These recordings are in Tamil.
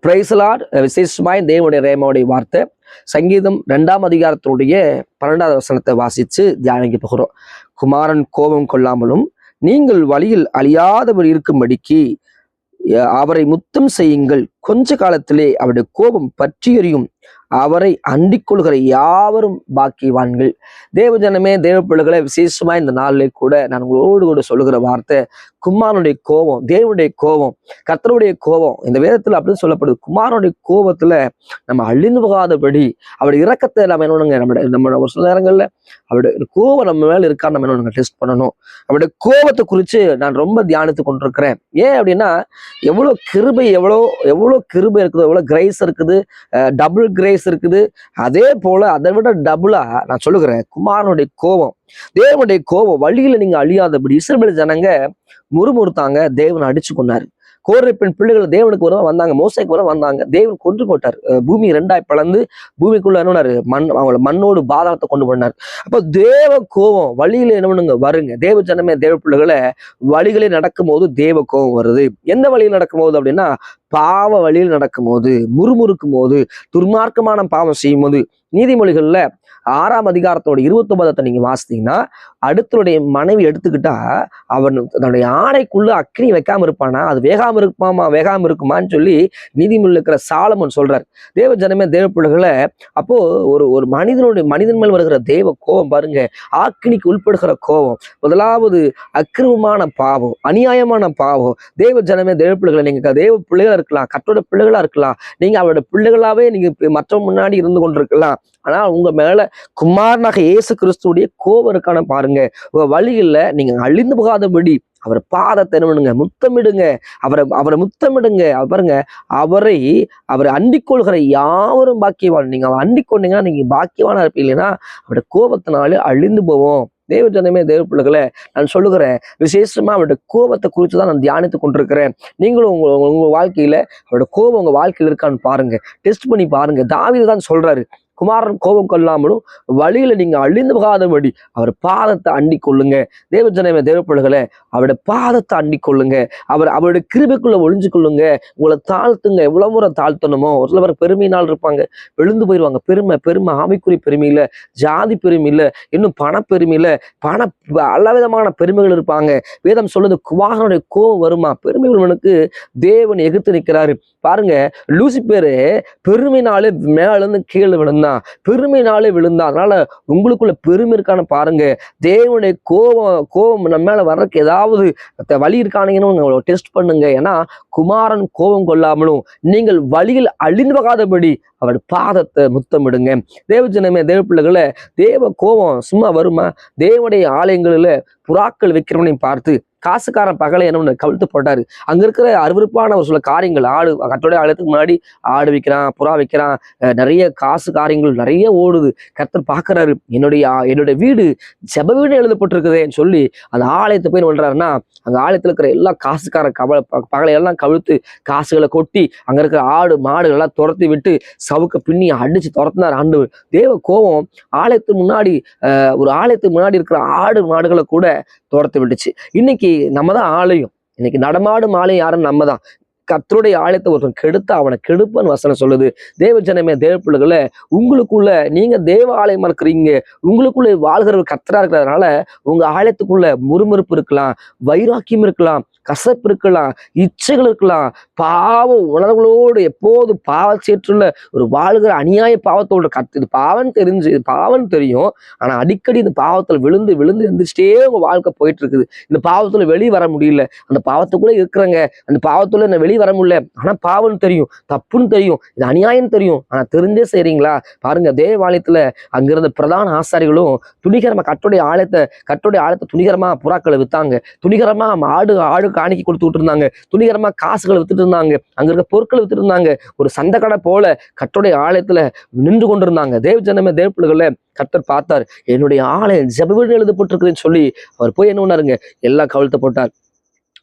Price Lord. விசேஷமாய் தேவனுடைய ரேமாவுடைய வார்த்தை சங்கீதம் 2ஆம் அதிகாரத்தினுடைய 12வது வசனத்தை வாசித்து தியானிக்க போகிறோம். குமாரன் கோபம் கொள்ளாமலும் நீங்கள் வழியில் அழியாதவர் இருக்கும்படிக்கு அவரை முத்தம் செய்யுங்கள், கொஞ்ச காலத்திலே அவருடைய கோபம் பற்றி எறியும், அவரை அண்டிக் கொள்கிற யாவரும் பாக்கியவான்கள். தேவ ஜனமே, தேவ பிள்ளைகளை, விசேஷமா இந்த நாளிலே கூட நான் உங்களோடு கூட சொல்லுகிற வார்த்தை குமாரனுடைய கோபம், தேவனுடைய கோபம், கர்த்தருடைய கோபம். இந்த வேதத்துல அப்படின்னு சொல்லப்படுது, குமாரனுடைய கோபத்துல நம்ம அழிந்து போகாதபடி அவருடைய இரக்கத்தை நம்ம என்னோனுங்க நம்ம ஒரு சில நேரங்கள்ல அவருடைய கோபம் நம்ம மேல இருக்கா நம்ம என்னோனுங்க டெஸ்ட் பண்ணணும். அவருடைய கோபத்தை குறித்து நான் ரொம்ப தியானித்து கொண்டிருக்கிறேன். ஏன் அப்படின்னா எவ்வளவு கிருபை, எவ்வளவு கிருபை இருக்குது, எவ்வளவு கிரேஸ் இருக்குது, டபுள் கிரேஸ் இருக்குது. அதே போல அதை விட டபுளா நான் சொல்லுகிறேன் குமாரனுடைய கோபம், தேவனுடைய கோபம். வழியில நீங்க அழியாதபடி இஸ்ரவேல் ஜனங்க முறுமுறுத்தாங்க, தேவனை அடிச்சு கொண்டாரு. கோரேப்பின் பிள்ளைகள் தேவனுக்கு வர வந்தாங்க, மோசைக்கு வர வந்தாங்க, தேவன் கொன்று போட்டார். பூமி 2ஆய் பிளந்து பூமிக்குள்ள என்ன அவங்கள மண்ணோடு பாதாளத்தை கொண்டு போனார். அப்ப தேவ கோபம் வழியில என்ன பண்ணுங்க வருங்க. தேவ ஜனமே, தேவ பிள்ளைகளை, வழிகளில் நடக்கும் போது தேவ கோபம் வருது. எந்த வழியில் நடக்கும் போது அப்படின்னா பாவ வழியில் நடக்கும் போது, முறுமுறுக்கும் போது, துர்மார்க்கமான பாவம் செய்யும் போது. நீதிமொழிகள்ல 6ஆம் அதிகாரத்தோட 29 நீங்க வாசித்தீங்கன்னா, அடுத்தருடைய மனைவி எடுத்துக்கிட்டா அவன் தன்னுடைய ஆடைக்குள்ள அக்னி வைக்காம இருப்பானா, அது வேகாம இருக்குமான்னு சொல்லி நீதிமொழியில் இருக்கிற சாலமன் சொல்றார். தேவ ஜனமே, தேவ பிள்ளைகளை, அப்போ ஒரு மனிதன் மேல் வருகிற தேவ கோபம் பாருங்க, ஆக்கினிக்கு உட்படுகிற கோபம். முதலாவது அக்கிரமமான பாவம், அநியாயமான பாவம். தேவ ஜனமே, தேவ பிள்ளைகளை, நீங்க தேவ பிள்ளைகளா இருக்கலாம், கர்த்தருடைய பிள்ளைகளா இருக்கலாம், நீங்க அவருடைய பிள்ளைகளாவே நீங்க மற்ற முன்னாடி இருந்து கொண்டிருக்கலாம். ஆனா உங்க மேல குமாரனாக இயேசு கிறிஸ்துடைய கோபம் இருக்கான பாருங்க. உங்க வழியில நீங்க அழிந்து போகாதபடி அவர் பாதத்தை என்ன முத்தமிடுங்க, அவரை முத்தமிடுங்க. பாருங்க, அவரை அண்டிக் கொள்கிற யாவரும் பாக்கியவான். நீங்க அவரை அண்டிக் கொண்டீங்கன்னா நீங்க பாக்கியவானா இருப்பீங்கன்னா அவருடைய கோபத்தினாலே அழிந்து போவோம். தேவ ஜனமே, தேவ பிள்ளைகளை, நான் சொல்லுகிறேன், விசேஷமா அவருடைய கோபத்தை குறித்து தான் நான் தியானித்து கொண்டிருக்கிறேன். நீங்களும் உங்க வாழ்க்கையில அவருடைய கோபம் உங்க வாழ்க்கையில் இருக்கான்னு பாருங்க, டெஸ்ட் பண்ணி பாருங்க. தாவீது தான் சொல்றாரு, குமாரன் கோபம் கொள்ளாமலும் வழியில நீங்க அழிந்து போகாதபடி அவர் பாதத்தை அண்டிக் கொள்ளுங்க. தேவ ஜனமே, தேவ பிள்ளைகளை, அவருடைய பாதத்தை அண்டிக் கொள்ளுங்க. அவருடைய கிருபைக்குள்ள ஒளிஞ்சு கொள்ளுங்க. உங்களை தாழ்த்துங்க, எவ்வளவு முறை தாழ்த்தணுமோ. ஒரு சில பேர் பெருமையினால் இருப்பாங்க, விழுந்து போயிடுவாங்க. பெருமை ஆவிக்குரிய பெருமையில, ஜாதி பெருமையில, இன்னும் பணப்பெருமையில, பலவிதமான பெருமைகள் இருப்பாங்க. வேதம் சொல்லுது, குமாரனுடைய கோபம் வருமா, பெருமை உள்ளவனுக்கு தேவன் எதிர்த்து நிற்கிறாரு. பாருங்க, லூசிபேரு பெருமைனாலே மேலிருந்து கீழே விழுந்தான், பெருமைனாலே விழுந்தா. அதனால உங்களுக்குள்ள பெருமை இருக்கான்னு பாருங்க. தேவனுடைய கோபம் நம்ம மேல வர்றதுக்கு ஏதாவது வழி இருக்கானீங்கன்னு டெஸ்ட் பண்ணுங்க. ஏன்னா குமாரன் கோபம் கொள்ளாமலும் நீங்கள் வழியில் அழிந்து போகாதபடி அவர் பாதத்தை முத்தமிடுங்க. தேவ ஜனமே, தேவ பிள்ளைகளை, தேவ கோபம் சும்மா வருமா? தேவனுடைய ஆலயங்களில் புறாக்கள் வைக்கிறவனையும் பார்த்து காசுக்காரன் பகலை என்ன கவிழ்த்து போட்டாரு. அங்க இருக்கிற அருவருப்பான ஒரு சில காரியங்கள், கர்த்தருடைய ஆலயத்துக்கு முன்னாடி ஆடு வைக்கிறான், புறா வைக்கிறான், நிறைய காசு காரியங்கள் நிறைய ஓடுது. கர்த்தர் பாக்குறாரு, என்னுடைய வீடு ஜெப வீடு எழுதப்பட்டிருக்குதேன்னு சொல்லி அந்த ஆலயத்தை போய் பண்றாருன்னா, அங்க ஆலயத்துல இருக்கிற எல்லா காசுக்கார பகலையெல்லாம் கவிழ்த்து காசுகளை கொட்டி அங்க இருக்கிற ஆடு மாடுகள் எல்லாம் துரத்தி விட்டு சவுக்க பின்னி அடிச்சு துரத்தினார் ஆண்டவர். தேவ கோபம் ஆலயத்துக்கு முன்னாடி இருக்கிற ஆடு மாடுகளை கூட துரத்து விட்டுச்சு. இன்னைக்கு நம்ம தான் ஆலயம், இன்னைக்கு நடமாடும் ஆலயம் யாருன்னு நம்ம தான். கர்த்தருடைய ஆலயத்தை ஒருத்தன் கெடுத்தா அவனை கெடுப்பன்னு வசனம் சொல்லுது. தேவ ஜனமே, தேவ பிள்ளைகளை, உங்களுக்குள்ள நீங்க தேவ ஆலயமா இருக்கிறீங்க, உங்களுக்குள்ள வாழ்கிறவர் கர்த்தரா இருக்கிறதுனால உங்க ஆலயத்துக்குள்ள முறுமுறுப்பு இருக்கலாம், வைராக்கியம் இருக்கலாம், கசப்பு இருக்கலாம், இச்சைகள் இருக்கலாம், பாவ உணர்வுகளோடு எப்போது பாவ சேற்றுள்ள ஒரு வாழ்கிற அநியாய பாவத்தோட இது பாவம் தெரியும். ஆனா அடிக்கடி இந்த பாவத்துல விழுந்து எந்திரிச்சிட்டே உங்க வாழ்க்கை போயிட்டு இருக்குது. இந்த பாவத்துல வெளியே வர முடியல, அந்த பாவத்துக்குள்ள இருக்கிறங்க, அந்த பாவத்துல என்ன வெளியே வர முடியல. ஆனா பாவம் தெரியும், தப்புன்னு தெரியும், இது அநியாயம் தெரியும், ஆனா தெரிஞ்சே செய்றீங்களா? பாருங்க, தேவாலயத்துல அங்கிருந்த பிரதான ஆசாரிகளும் துணிகரமா கர்த்தருடைய ஆலயத்தை துணிகரமா புறாக்களை வித்தாங்க, துணிகரமா ஆடு காணிக்கை கொடுத்துட்டு இருந்தாங்க, துணிகரமா காசுகளை வித்துட்டு இருந்தாங்க, அங்க இருக்க பொருட்களை வித்துட்டு இருந்தாங்க. ஒரு சந்தை கடை போல கர்த்தருடைய ஆலயத்துல நின்று கொண்டிருந்தாங்க. தேவ ஜனமே, தேவ பிள்ளைகளை, கர்த்தர் பார்த்தார், என்னுடைய ஆலயம் ஜெப வீடு எழுதப்பட்டிருக்குதுன்னு சொல்லி அவர் போய் என்ன பண்ணாருங்க, எல்லாம் கவிழ்த்து போட்டார்.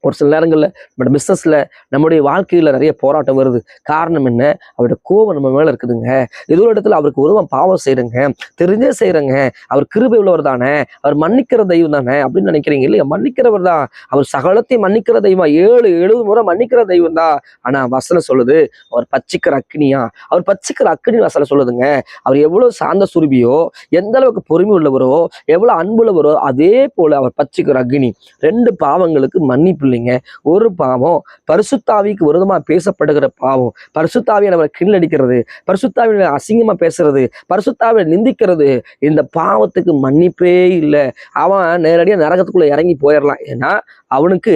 ஒரு சில நேரங்களில் நம்மளோட பிஸ்னஸில் நம்முடைய வாழ்க்கையில் நிறைய போராட்டம் வருது. காரணம் என்ன? அவருடைய கோபம் நம்ம மேலே இருக்குதுங்க. ஏதோ ஒரு இடத்துல அவருக்கு ஒருவன் பாவம் செய்கிறேங்க, தெரிஞ்சே செய்கிறேங்க, அவர் கிருபை உள்ளவர் தானே, அவர் மன்னிக்கிற தெய்வம் தானே அப்படின்னு நினைக்கிறீங்க இல்லையா? மன்னிக்கிறவர் தான், அவர் சகலத்தையும் மன்னிக்கிற தெய்வம், 7-70 முறை மன்னிக்கிற தெய்வம் தான். ஆனால் வசனம் சொல்லுது அவர் பச்சிக்கிற அக்னியா, அவர் பச்சிக்கிற அக்னி வசனம் சொல்லுதுங்க. அவர் எவ்வளோ சாந்த சுருபியோ, எந்த அளவுக்கு பொறுமை உள்ளவரோ, எவ்வளோ அன்புள்ளவரோ, அதே போல அவர் பச்சிக்கிற அக்னி. 2 பாவங்களுக்கு மன்னிப்பு இல்லைங்க. ஒரு பாவம் பரிசுத்தாவிக்கு விரோதமா பேசப்படுகிற பாவம், பரிசுத்தாவியை கிண்டடிக்கிறது, பரிசுத்தாவியை அசிங்கமா பேசுறது, பரிசுத்தாவியை நிந்திக்கிறது. இந்த பாவத்துக்கு மன்னிப்பே இல்லை. அவன் நேரடியாக நரகத்துக்குள்ள இறங்கி போயிடலாம். ஏன்னா அவனுக்கு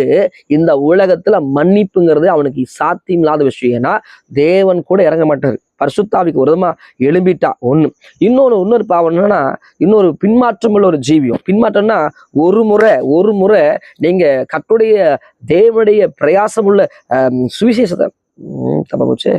இந்த உலகத்துல மன்னிப்புங்கிறது அவனுக்கு சாத்தியம் இல்லாத விஷயம். ஏன்னா தேவன் கூட இறங்க மாட்டாரு. பரிசுத்தாவிக்கு விரோதமா எழும்பிட்டா ஒண்ணு. இன்னொரு பாவம் என்னன்னா, இன்னொரு பின்மாற்றம் உள்ள ஒரு ஜீவியம். பின்மாற்றம்னா ஒரு முறை நீங்க கர்த்தருடைய தேவனுடைய பிரயாசம் உள்ள சுவிசேஷத்தை தப்பா போச்சு.